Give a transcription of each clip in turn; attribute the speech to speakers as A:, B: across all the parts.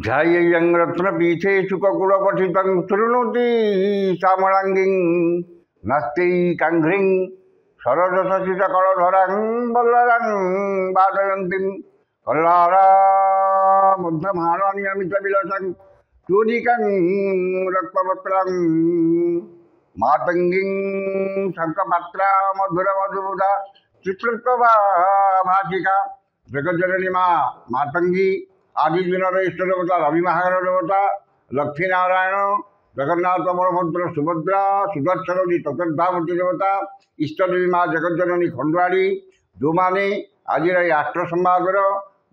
A: ध्यायेयं रत्नपीठे शुककुलपठितं शृणोति श्यामलाङ्गीं नस्तैकाङ्घ्रिं सरससितकलधरां वल्लरां वादयन्तीं कल्लाराबद्धमाननियमितविलसं चूलिकां रक्तवस्त्रां मातङ्गीं शङ्खपात्रा मधुरमधुबुधा चित्रप्रभा भाषिका जगज्जननी मातंगी आदि दिन इष्ट देवता रवि महागर देवता लक्ष्मी नारायण जगन्नाथ बलभद्र सुभद्रा सुदर्शन चतुर्धामूर्ति देवता इष्टदेवी माँ जगज्जननी खंडवाड़ी जो मैंने आज आष्ट संवादर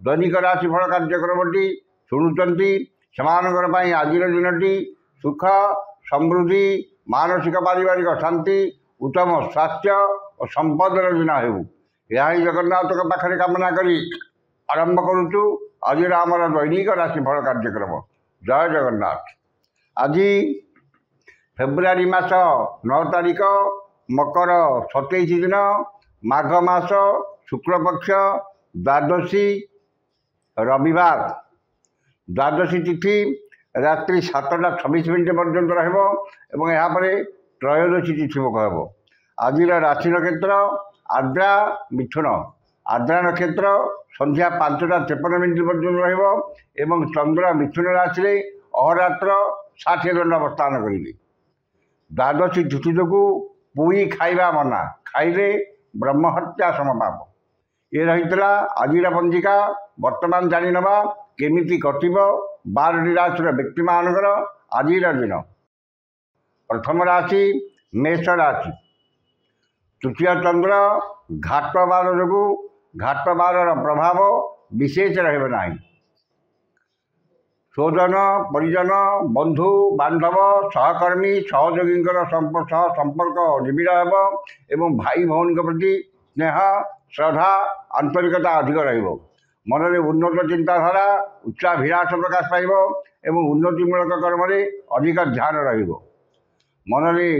A: दैनिक राशिफल कार्यक्रमटी शुणुंट से आज दिन सुख समृद्धि मानसिक पारिवारिक शांति उत्तम स्वास्थ्य और संपदर दिन हो यह जगन्नाथ पाखे कामना करी आरंभ करुचु आज आमर दैनिक राशिफल कार्यक्रम। जय जगन्नाथ। आज फेब्रुआरी मास 9 तारिख मकर 27 दिन माघ मास शुक्लपक्ष द्वादशी रविवार द्वादशी तिथि रात्रि 7:26 पर्यंत रहा त्रयोदशी तिथि मुख हे। आज राशि नक्षत्र आर्द्रा मिथुन आर्द्रा नक्षत्र संध्या 5:53 पर्यंत रही चंद्र मिथुन राशि अहोरात्र 60 दंड अवस्थान करेंगे। द्वादशी तिथि जो पुई खाइबा मना खाइले ब्रह्महत्या समपाप ये रही आज पंजिका बर्तमान जानी नवा केमिति कटिब 12टी राशि व्यक्ति मानकर आज दिन। प्रथम राशि मेष राशि तृतीय चंद्र घाट बार जो घाट बार प्रभाव विशेष रहा। स्वजन परिजन बंधु बांधव सहकर्मी सहयोगी संपर्क निबिड़ एवं भाई भौणी प्रति स्नेह श्रद्धा आंतरिकता अधिक मन में उन्नत चिंताधारा उच्चाभिलाष प्रकाश पाइब एवं उन्नतिमूलक कर्म अधिक ध्यान मन में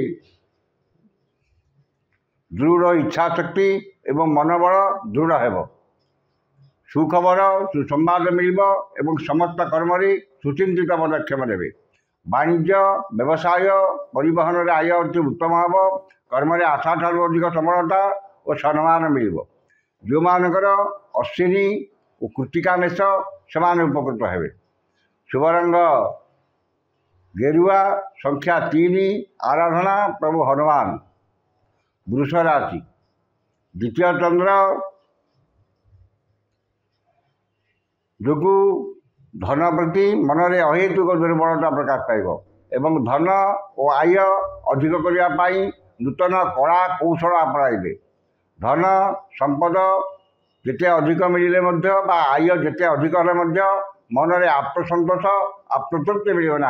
A: दृढ़ इच्छाशक्ति एवं मनोबल दृढ़ हो। सुखबर सुसंवाद मिल एवं समस्त कर्म सुचिंतित पदक्षेप देवे। वाणिज्य व्यवसाय परिवहन में आय अति उत्तम हे। कर्म आशा ठार अधिक सफलता और सम्मान मिल। जो मानकर अश्विनी और कृतिका मेष से उपकृत हे। शुभ रंग गेरुआ संख्या 3 आराधना प्रभु हनुमान। वृष राशि द्वितीय चंद्र जो धन प्रति मन में अहेतुक दुर्बलता प्रकाश पाइब एवं धन और आय अधिक करने नूतन कला कौशल अपनाइबे। धन संपद जिते अधिक मिले आय जिते अधिक मन में आत्मसंतोष आत्मतृप्ति मिलना।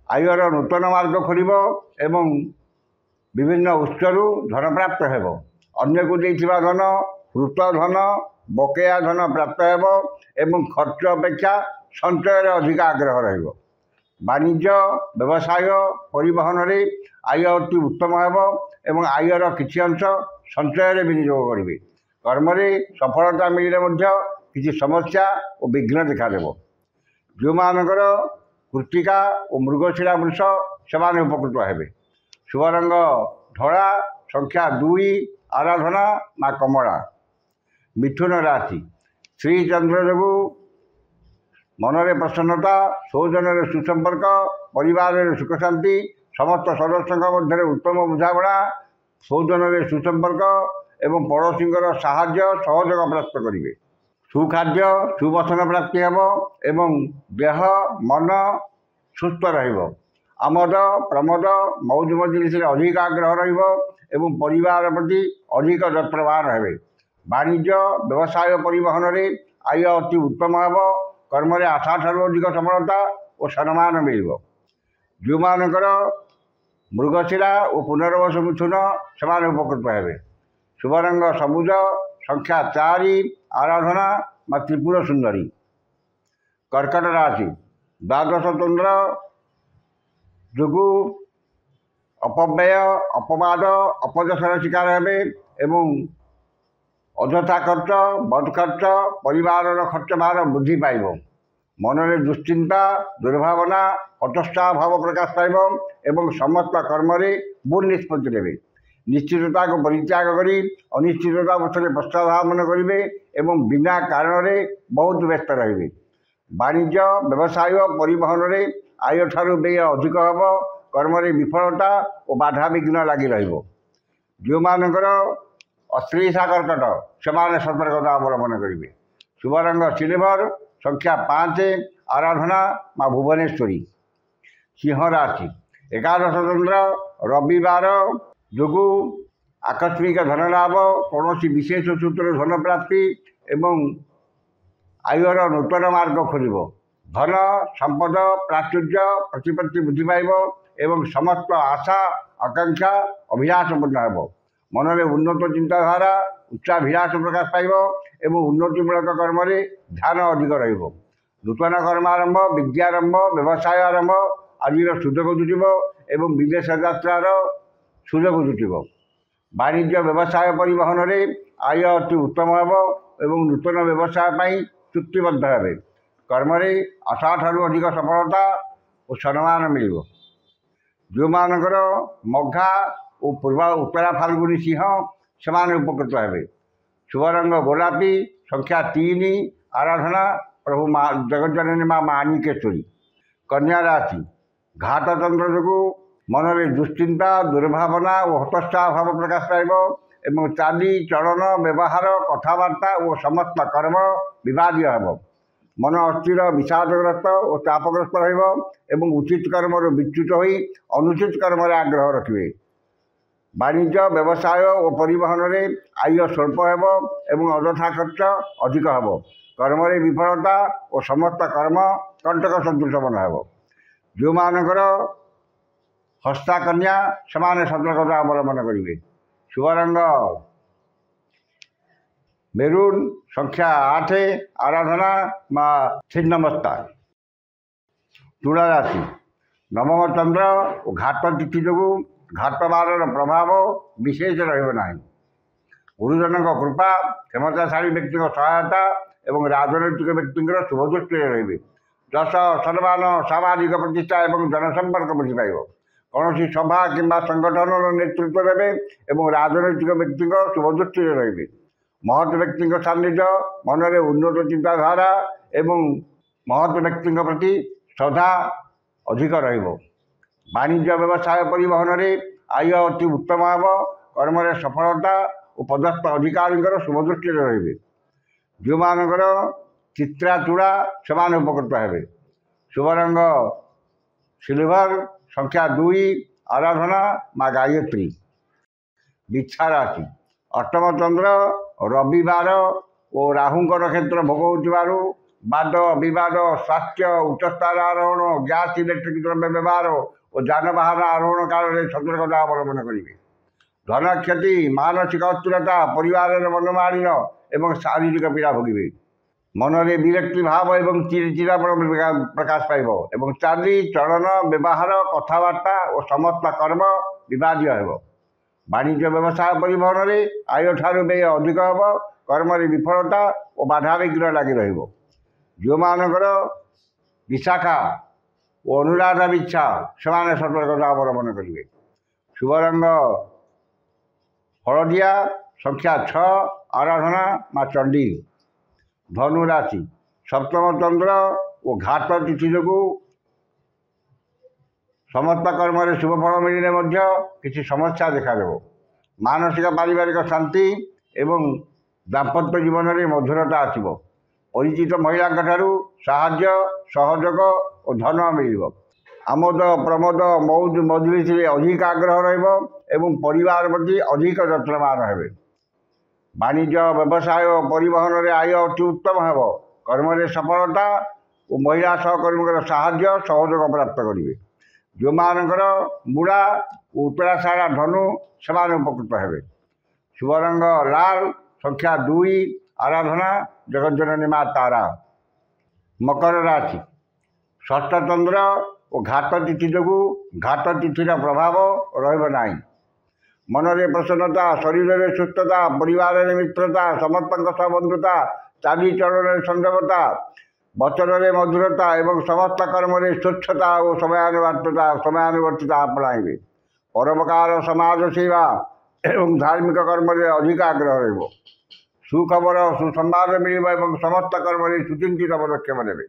A: आयर नूतन मार्ग खोल एवं विभिन्न उत्सरू धन प्राप्त हो। अन्य को देथिबा धन हृत धन बकेया धन प्राप्त हो एवं खर्च अपेक्षा संचय अधिक आग्रह रहिबो। वाणिज्य व्यवसाय परिवहन में आय अति उत्तम हो एवं आयर किछि अंश संचय विनियोग करेंगे। कर्म सफलता मिले किसी समस्या और विघ्न देखादेव। जो मानकर कृतिका और मृगशिरा वृष से उपकृत हे। शुभ रंग धड़ा संख्या 2 आराधना माँ कमला। मिथुन राशि श्री चंद्र जो मन में प्रसन्नता स्वजन सुसंपर्क परिवार सुख शांति समस्त सदस्यों मध्य उत्तम बुझाणा स्वजन सुसंपर्क एवं पड़ोशी साहाय्य सहयोग प्राप्त करेंगे। सुखाद्य सुवसन प्राप्ति हे एवं देह मन सुस्थ रहिबो। आमद प्रमोद मौज मजलिस अधिक आग्रह एवं परिवार प्रति अधिक यत्रवान हे। वाणिज्य व्यवसाय परिवहन में आय अति उत्तम हे। कर्म आशा ठार अधिक सफलता और सम्मान मिल। जो मानकर मृगशिरा और पुनर्वस मिथुन से उपकृत हे। शुभ रंग सबुज संख्या 4 आराधना माँ त्रिपुर सुंदरी। कर्कट राशि द्वादश चंद्र जो अपव्यय अपवाद अपदशर शिकार हे एवं अଯଥା खर्च बद खर्च परिवार खर्च भार वृद्धि पाइब। ମନରେ ଦୁଶ୍ଚିନ୍ତା ଦୁର୍ଭାବନା ହତୋତ୍ସାହ ଭାବ ପ୍ରକାଶ ପାଇବ ଏବଂ ସମସ୍ତ କର୍ମରେ ଭୁଲ ନିଷ୍ପତ୍ତି ନେବେ। ନିଶ୍ଚିତତାକୁ ପରିତ୍ୟାଗ କରି ଅନିଶ୍ଚିତତା ପଛରେ ପଶ୍ଚାଧାବନ କରିବେ ଏବଂ ବିନା କାରଣରେ ବହୁତ ବ୍ୟସ୍ତ ରହିବେ। ବାଣିଜ୍ୟ ବ୍ୟବସାୟ ପରିବହନରେ ଆୟ ଠାରୁ ବ୍ୟୟ ଅଧିକ ହେବ। କର୍ମରେ ବିଫଳତା ଓ ବାଧାବିଘ୍ନ ଲାଗି ରହିବ। ଯେଉଁମାନଙ୍କର ଅଶ୍ଳୀଷା କର୍କଟ ସେମାନେ ସତର୍କତା ଅବଲମ୍ବନ କରିବେ। ଶୁଭ ରଙ୍ଗ ସିଲଭର, ସଂଖ୍ୟା 5, ଆରାଧନା ମା ଭୁବନେଶ୍ୱରୀ। ସିଂହ ରାଶି, ଏକାଦଶ ଚନ୍ଦ୍ର ରବିବାର ଯୋଗୁଁ ଆକସ୍ମିକ ଧନ ଲାଭ, କୌଣସି ବିଶେଷ ସୂତ୍ରରେ ଧନ ପ୍ରାପ୍ତି ଏବଂ ଆୟର ନୂତନ ମାର୍ଗ ଖୋଲିବ। ଧନ ସମ୍ପଦ ପ୍ରାଚୁର୍ଯ୍ୟ ପ୍ରତିପତ୍ତି ବୃଦ୍ଧି ପାଇବ ଏବଂ ସମସ୍ତ ଆଶା ଆକାଂକ୍ଷା ଅଭିଳାଷ ପୂର୍ଣ୍ଣ ହେବ। ମନରେ ଉନ୍ନତ ଚିନ୍ତାଧାରା ଉଚ୍ଚାଭିଳାଷ ପ୍ରକାଶ ପାଇବ ଏବଂ ଉନ୍ନତିମୂଳକ କର୍ମରେ ଧ୍ୟାନ ଅଧିକ ରହିବ। ନୂତନ କର୍ମ ଆରମ୍ଭ, ବିଦ୍ୟାରମ୍ଭ, ବ୍ୟବସାୟ ଆରମ୍ଭ ଆଦିର ସୁଯୋଗ ଜୁଟିବ ଏବଂ ବିଦେଶ ଯାତ୍ରାର ସୁଯୋଗ ଜୁଟିବ। ବାଣିଜ୍ୟ ବ୍ୟବସାୟ ପରିବହନରେ ଆୟ ଅତି ଉତ୍ତମ ହେବ ଏବଂ ନୂତନ ବ୍ୟବସାୟ ପାଇଁ ଚୁକ୍ତିବଦ୍ଧ ହେବେ। କର୍ମରେ ଆଶା ଠାରୁ ଅଧିକ ସଫଳତା ଓ ସମ୍ମାନ ମିଳିବ। ଯେଉଁମାନଙ୍କର ମଘା ଓ ଉତ୍ତରା ଫାଲ୍ଗୁନୀ ସିଂହ ସେମାନେ ଉପକୃତ ହେବେ। ଶୁଭ ରଙ୍ଗ ଗୋଲାପୀ, ସଂଖ୍ୟା 3, ଆରାଧନା ପ୍ରଭୁ ଜଗଜ୍ଜନନୀ ମା ମାଣିକେଶ୍ୱରୀ। କନ୍ୟା ରାଶି, ଘାତ ଚନ୍ଦ୍ର ଯୋଗୁଁ ମନରେ ଦୁଶ୍ଚିନ୍ତା ଦୁର୍ଭାବନା ଓ ହତୋତ୍ସାହ ଭାବ ପ୍ରକାଶ ପାଇବ ଏବଂ ଚାଲି ଚଳନ ବ୍ୟବହାର କଥାବାର୍ତ୍ତା ଓ ସମସ୍ତ କର୍ମ ବିବାଦୀୟ ହେବ। ମନ ଅସ୍ଥିର ବିଷାଦଗ୍ରସ୍ତ ଓ ଚାପଗ୍ରସ୍ତ ରହିବ ଏବଂ ଉଚିତ କର୍ମରୁ ବିଚ୍ୟୁତ ହୋଇ ଅନୁଚିତ କର୍ମରେ ଆଗ୍ରହ ରଖିବେ। ବାଣିଜ୍ୟ ବ୍ୟବସାୟ ଓ ପରିବହନରେ ଆୟ ସ୍ୱଳ୍ପ ହେବ ଏବଂ ଅଯଥା ଖର୍ଚ୍ଚ ଅଧିକ ହେବ। କର୍ମରେ ବିଫଳତା ଓ ସମସ୍ତ କର୍ମ କଣ୍ଟକ ସଦୃଶ ମନେ ହେବ। ଯେଉଁମାନଙ୍କର ହସ୍ତା କନ୍ୟା ସେମାନେ ସତର୍କତା ଅବଲମ୍ବନ କରିବେ। ଶୁଭ ରଙ୍ଗ ମେରୁନ୍, ସଂଖ୍ୟା 8, ଆରାଧନା ମା ଛିନ୍ନମସ୍ତା। ତୁଳା ରାଶି, ନବମ ଚନ୍ଦ୍ର ଓ ଘାତ ତିଥି ଯୋଗୁଁ ଘାତ ବାରର ପ୍ରଭାବ ବିଶେଷ ରହିବ ନାହିଁ। ଗୁରୁଜନଙ୍କ କୃପା, କ୍ଷମତାଶାଳୀ ବ୍ୟକ୍ତିଙ୍କ ସହାୟତା ଏବଂ ରାଜନୈତିକ ବ୍ୟକ୍ତିଙ୍କର ଶୁଭ ଦୃଷ୍ଟିରେ ରହିବେ। ଯଶ ସମ୍ମାନ ସାମାଜିକ ପ୍ରତିଷ୍ଠା ଏବଂ ଜନସମ୍ପର୍କ ବୃଦ୍ଧି ପାଇବ। କୌଣସି ସଭା କିମ୍ବା ସଂଗଠନର ନେତୃତ୍ୱ ଦେବେ ଏବଂ ରାଜନୈତିକ ବ୍ୟକ୍ତିଙ୍କ ଶୁଭ ଦୃଷ୍ଟିରେ ରହିବେ। ମହତ୍ ବ୍ୟକ୍ତିଙ୍କ ସାନ୍ନିଧ୍ୟ ମନରେ ଉନ୍ନତ ଚିନ୍ତାଧାରା ଏବଂ ମହତ୍ ବ୍ୟକ୍ତିଙ୍କ ପ୍ରତି ଶ୍ରଦ୍ଧା ଅଧିକ ରହିବ। ବାଣିଜ୍ୟ ବ୍ୟବସାୟ ପରିବହନରେ ଆୟ ଅତି ଉତ୍ତମ ହେବ। କର୍ମରେ ସଫଳତା ଓ ପଦସ୍ଥ ଅଧିକାରୀଙ୍କର ଶୁଭ ଦୃଷ୍ଟିରେ ରହିବେ। ଯେଉଁମାନଙ୍କର ଚିତ୍ରା ତୁଳା ସେମାନେ ଉପକୃତ ହେବେ। ଶୁଭ ରଙ୍ଗ ସିଲଭର, ସଂଖ୍ୟା 2, ଆରାଧନା ମା ଗାୟତ୍ରୀ। ବିଛା ରାଶି, ଅଷ୍ଟମ ଚନ୍ଦ୍ର ରବିବାର ଓ ରାହୁଙ୍କ ନକ୍ଷତ୍ର ଭୋଗ ହେଉଥିବାରୁ ବାଦ ବିବାଦ, ସ୍ୱାସ୍ଥ୍ୟ, ଉଚ୍ଚସ୍ଥାନ ଆରୋହଣ, ଗ୍ୟାସ୍ ଇଲେକ୍ଟ୍ରିକ୍ ଦ୍ରବ୍ୟ ବ୍ୟବହାର ଓ ଯାନବାହନ ଆରୋହଣ କାଳରେ ସତର୍କତା ଅବଲମ୍ବନ କରିବେ। ଧନ କ୍ଷତି, ମାନସିକ ଅସ୍ଥିରତା, ପରିବାରରେ ମନୋମାଳିନ୍ୟ ଏବଂ ଶାରୀରିକ ପୀଡ଼ା ଭୋଗିବେ। ମନରେ ବିରକ୍ତି ଭାବ ଏବଂ ଚିଡ଼ଚିଡ଼ାପଣ ପ୍ରକାଶ ପାଇବ ଏବଂ ଚାଲି ଚଳନ ବ୍ୟବହାର କଥାବାର୍ତ୍ତା ଓ ସମସ୍ତ କର୍ମ ବିବାଦୀୟ ହେବ। ବାଣିଜ୍ୟ ବ୍ୟବସାୟ ପରିବହନରେ ଆୟ ଠାରୁ ବ୍ୟୟ ଅଧିକ ହେବ। କର୍ମରେ ବିଫଳତା ଓ ବାଧାବିଘ୍ନ ଲାଗି ରହିବ। ଯେଉଁମାନଙ୍କର ବିଶାଖା ଓ ଅନୁରାଧା ବିଚ୍ଛା ସେମାନେ ସତର୍କତା ଅବଲମ୍ବନ କରିବେ। ଶୁଭ ରଙ୍ଗ ହଳଦିଆ, ସଂଖ୍ୟା 6, ଆରାଧନା ମା ଚଣ୍ଡୀ। ଧନୁ ରାଶି, ସପ୍ତମ ଚନ୍ଦ୍ର ଓ ଘାତ ତିଥି ଯୋଗୁଁ ସମସ୍ତ କର୍ମରେ ଶୁଭ ଫଳ ମିଳିଲେ ମଧ୍ୟ କିଛି ସମସ୍ୟା ଦେଖାଦେବ। ମାନସିକ ପାରିବାରିକ ଶାନ୍ତି ଏବଂ ଦାମ୍ପତ୍ୟ ଜୀବନରେ ମଧୁରତା ଆସିବ। ପରିଚିତ ମହିଳାଙ୍କ ଠାରୁ ସାହାଯ୍ୟ ସହଯୋଗ ଓ ଧନ ମିଳିବ। ଆମୋଦ ପ୍ରମୋଦ ମଉଜ ମଜଲିସରେ ଅଧିକ ଆଗ୍ରହ ରହିବ ଏବଂ ପରିବାର ପ୍ରତି ଅଧିକ ଯତ୍ନବାନ ହେବେ। ବାଣିଜ୍ୟ ବ୍ୟବସାୟ ଓ ପରିବହନରେ ଆୟ ଅତି ଉତ୍ତମ ହେବ। କର୍ମରେ ସଫଳତା ଓ ମହିଳା ସହକର୍ମୀଙ୍କର ସାହାଯ୍ୟ ସହଯୋଗ ପ୍ରାପ୍ତ କରିବେ। ଯେଉଁମାନଙ୍କର ବୁଢ଼ା ଓ ଉତ୍ତରାଷାଢ଼ା ଧନୁ ସେମାନେ ଉପକୃତ ହେବେ। ଶୁଭ ରଙ୍ଗ ଲାଲ, ସଂଖ୍ୟା 2, ଆରାଧନା ଜଗଜ୍ଜନନୀ ମା ତାରା। ମକର ରାଶି, ଷଷ୍ଠ ଚନ୍ଦ୍ର ଓ ଘାତ ତିଥି ଯୋଗୁଁ ଘାତ ତିଥିର ପ୍ରଭାବ ରହିବ ନାହିଁ। ମନରେ ପ୍ରସନ୍ନତା, ଶରୀରରେ ସୁସ୍ଥତା, ପରିବାରରେ ମିତ୍ରତା, ସମସ୍ତଙ୍କ ସହ ବନ୍ଧୁତା, ଚାଲିଚଳନରେ ସଂଯମତା, ବଚନରେ ମଧୁରତା ଏବଂ ସମସ୍ତ କର୍ମରେ ସ୍ୱଚ୍ଛତା ଓ ସମୟାନୁବର୍ତ୍ତିତା ଆପଣାଇବେ। ପରୋପକାର, ସମାଜ ସେବା ଏବଂ ଧାର୍ମିକ କର୍ମରେ ଅଧିକ ଆଗ୍ରହ ରହିବ। ସୁଖବର, ସୁସମ୍ବାଦ ମିଳିବ ଏବଂ ସମସ୍ତ କର୍ମରେ ସୁଚିନ୍ତିତ ପଦକ୍ଷେପ ନେବେ।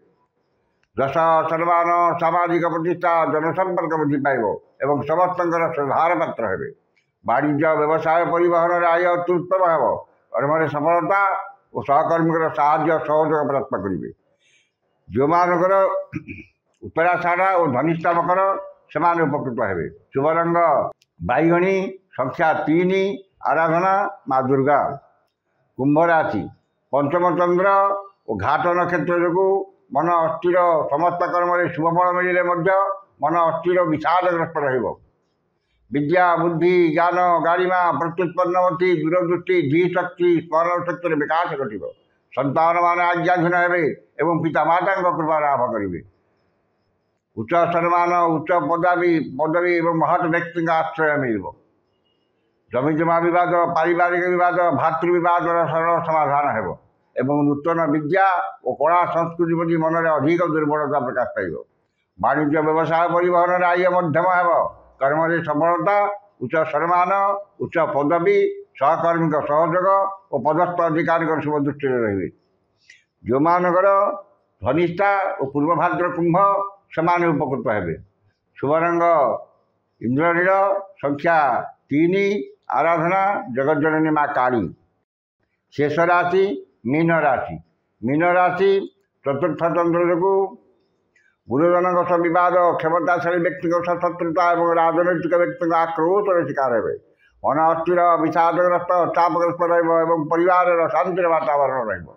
A: ଯଶ, ସମ୍ମାନ, ସାମାଜିକ ପ୍ରତିଷ୍ଠା, ଜନସମ୍ପର୍କ ବୃଦ୍ଧି ପାଇବ ଏବଂ ସମସ୍ତଙ୍କର ଶ୍ରଦ୍ଧାର ପାତ୍ର ହେବେ। ବାଣିଜ୍ୟ, ବ୍ୟବସାୟ, ପରିବହନରେ ଆୟ ଅତ୍ୟୁତ୍ତମ ହେବ। କର୍ମରେ ସଫଳତା ଓ ସହକର୍ମୀଙ୍କର ସାହାଯ୍ୟ ସହଯୋଗ ପ୍ରାପ୍ତ କରିବେ। ଯେଉଁମାନଙ୍କର ଉତ୍ତରାଷାଢ଼ ଓ ଧନିଷ୍ଠା ମକର, ସେମାନେ ଉପକୃତ ହେବେ। ଶୁଭ ରଙ୍ଗ ବାଇଗଣୀ, ସଂଖ୍ୟା 3, ଆରାଧନା ମା ଦୁର୍ଗା। କୁମ୍ଭ ରାଶି, ପଞ୍ଚମ ଚନ୍ଦ୍ର ଓ ଘାଟ ନକ୍ଷତ୍ର ଯୋଗୁଁ ମନ ଅସ୍ଥିର। ସମସ୍ତ କର୍ମରେ ଶୁଭଫଳ ମିଳିଲେ ମଧ୍ୟ ମନ ଅସ୍ଥିର ବିଷାଦଗ୍ରସ୍ତ ରହିବ। ବିଦ୍ୟା, ବୁଦ୍ଧି, ଜ୍ଞାନ, ଗାରିମା, ପ୍ରତ୍ୟୁତ୍ପନ୍ନମତି, ଦୂରଦୃଷ୍ଟି, ଧୀଶକ୍ତି, ସ୍ମରଣ ଶକ୍ତିର ବିକାଶ ଘଟିବ। ସନ୍ତାନମାନେ ଆଜ୍ଞାଧୀନ ହେବେ ଏବଂ ପିତାମାତାଙ୍କ କୃପା ଲାଭ କରିବେ। ଉଚ୍ଚ ସମ୍ମାନ, ଉଚ୍ଚ ପଦବୀ ଏବଂ ମହତ୍ ବ୍ୟକ୍ତିଙ୍କ ଆଶ୍ରୟ ମିଳିବ। ଜମିଜମା ବିବାଦ, ପାରିବାରିକ ବିବାଦ, ଭାତୃ ବିବାଦର ସରଳ ସମାଧାନ ହେବ ଏବଂ ନୂତନ ବିଦ୍ୟା ଓ କଳା ସଂସ୍କୃତି ପ୍ରତି ମନରେ ଅଧିକ ଦୁର୍ବଳତା ପ୍ରକାଶ ପାଇବ। ବାଣିଜ୍ୟ, ବ୍ୟବସାୟ, ପରିବହନରେ ଆୟ ମଧ୍ୟମ ହେବ। କର୍ମରେ ସଫଳତା, ଉଚ୍ଚ ସମ୍ମାନ, ଉଚ୍ଚ ପଦବୀ, ସହକର୍ମୀଙ୍କ ସହଯୋଗ ଓ ପଦସ୍ଥ ଅଧିକାରୀଙ୍କ ଶୁଭ ଦୃଷ୍ଟିରେ ରହିବେ। ଯେଉଁମାନଙ୍କର ଧନିଷ୍ଠା ଓ ପୂର୍ବଭାଦ୍ର କୁମ୍ଭ, ସେମାନେ ଉପକୃତ ହେବେ। ଶୁଭ ରଙ୍ଗ ଇନ୍ଦ୍ରନୀଳ, ସଂଖ୍ୟା 3, ଆରାଧନା ଜଗଜ୍ଜନନୀ ମା କାଳୀ। ଶେଷ ରାଶି ମୀନ ରାଶି। ମୀନ ରାଶି, ଚତୁର୍ଥ ଚନ୍ଦ୍ର ଯୋଗୁଁ ଗୁରୁଜନଙ୍କ ସହ ବିବାଦ, କ୍ଷମତାଶାଳୀ ବ୍ୟକ୍ତିଙ୍କ ସହ ଶତ୍ରୁତା ଏବଂ ରାଜନୈତିକ ବ୍ୟକ୍ତିଙ୍କ ଆକ୍ରୋଶର ଶିକାର ହେବେ। ମନ ଅସ୍ଥିର, ବିଷାଦଗ୍ରସ୍ତ, ଚାପଗ୍ରସ୍ତ ରହିବ ଏବଂ ପରିବାରର ଶାନ୍ତିର ବାତାବରଣ ରହିବ।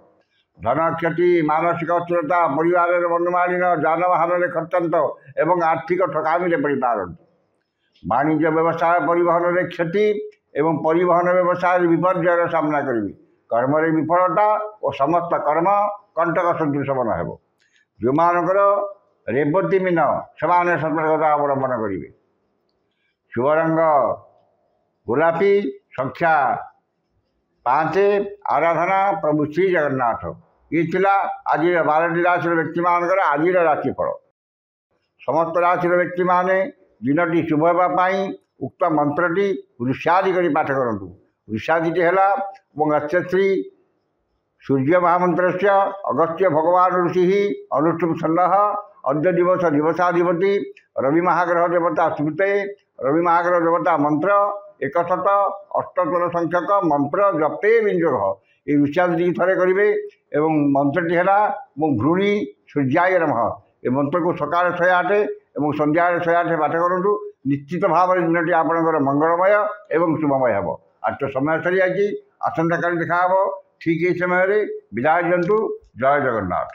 A: ଧନ କ୍ଷତି, ମାନସିକ ଅସ୍ଥିରତା, ପରିବାରରେ ମନୋମାଳିନ୍ୟ, ଯାନବାହନରେ ଖର୍ଚ୍ଚାନ୍ତ ଏବଂ ଆର୍ଥିକ ଠକାମିରେ ପଡ଼ିପାରନ୍ତି। ବାଣିଜ୍ୟ, ବ୍ୟବସାୟ, ପରିବହନରେ କ୍ଷତି ଏବଂ ପରିବହନ ବ୍ୟବସାୟରେ ବିପର୍ଯ୍ୟୟର ସାମ୍ନା କରିବେ। କର୍ମରେ ବିଫଳତା ଓ ସମସ୍ତ କର୍ମ କଣ୍ଟକ ସଦୃଶ ମନ ହେବ। ଯେଉଁମାନଙ୍କର ରେବତୀ ମୀନ, ସେମାନେ ସତର୍କତା ଅବଲମ୍ବନ କରିବେ। ଶୁଭ ରଙ୍ଗ ଗୋଲାପୀ, ସଂଖ୍ୟା 5, ଆରାଧନା ପ୍ରଭୁ ଶ୍ରୀ ଜଗନ୍ନାଥ। ଇଏ ଥିଲା ଆଜିର 12ଟି ରାଶିର ବ୍ୟକ୍ତିମାନଙ୍କର ଆଜିର ରାଶିଫଳ। ସମସ୍ତ ରାଶିର ବ୍ୟକ୍ତିମାନେ ଦିନଟି ଶୁଭ ହେବା ପାଇଁ ଉକ୍ତ ମନ୍ତ୍ରଟି ଋଷ୍ୟାଦି କରି ପାଠ କରନ୍ତୁ। ଋଷ୍ୟାଦିଟି ହେଲା ଓଁ ସୂର୍ଯ୍ୟ ମହାମନ୍ତ୍ରସ୍ୟ ଅଗସ୍ତ୍ୟ ଭଗବାନ ଋଷି ଅନୁଷ୍ଠୁପ ଛନ୍ଦଃ ଅଦ୍ୟ ଦିବସ ଦିବସାଧିପତି ରବି ମହାଗ୍ରହ ଦେବତା ସ୍ମୃତେ। ରବି ମହାଗ୍ରହ ଦେବତା ମନ୍ତ୍ର 178 ସଂଖ୍ୟକ ମନ୍ତ୍ର ଜପେ ବିନିଯୋଗ। এই ଋଷ୍ୟାଦିଟି ଥରେ କରିବେ ଏବଂ ମନ୍ତ୍ରଟି ହେଲା ମୁଁ ଘୃଣୀ ସୂର୍ଯ୍ୟାୟ ନମଃ। ଏ ମନ୍ତ୍ରକୁ ସକାଳେ 108 ଏବଂ ସନ୍ଧ୍ୟାବେଳେ 108 ପାଠ କରନ୍ତୁ। ନିଶ୍ଚିତ ଭାବରେ ଦିନଟି ଆପଣଙ୍କର ମଙ୍ଗଳମୟ ଏବଂ ଶୁଭମୟ ହେବ। ଆଜି ତ ସମୟ ସରିଯାଇଛି, ଆସନ୍ତାକାଲି ଦେଖା ହେବ ଠିକ୍ ଏହି ସମୟରେ। ବିଦାୟ ଦିଅନ୍ତୁ। ଜୟ ଜଗନ୍ନାଥ।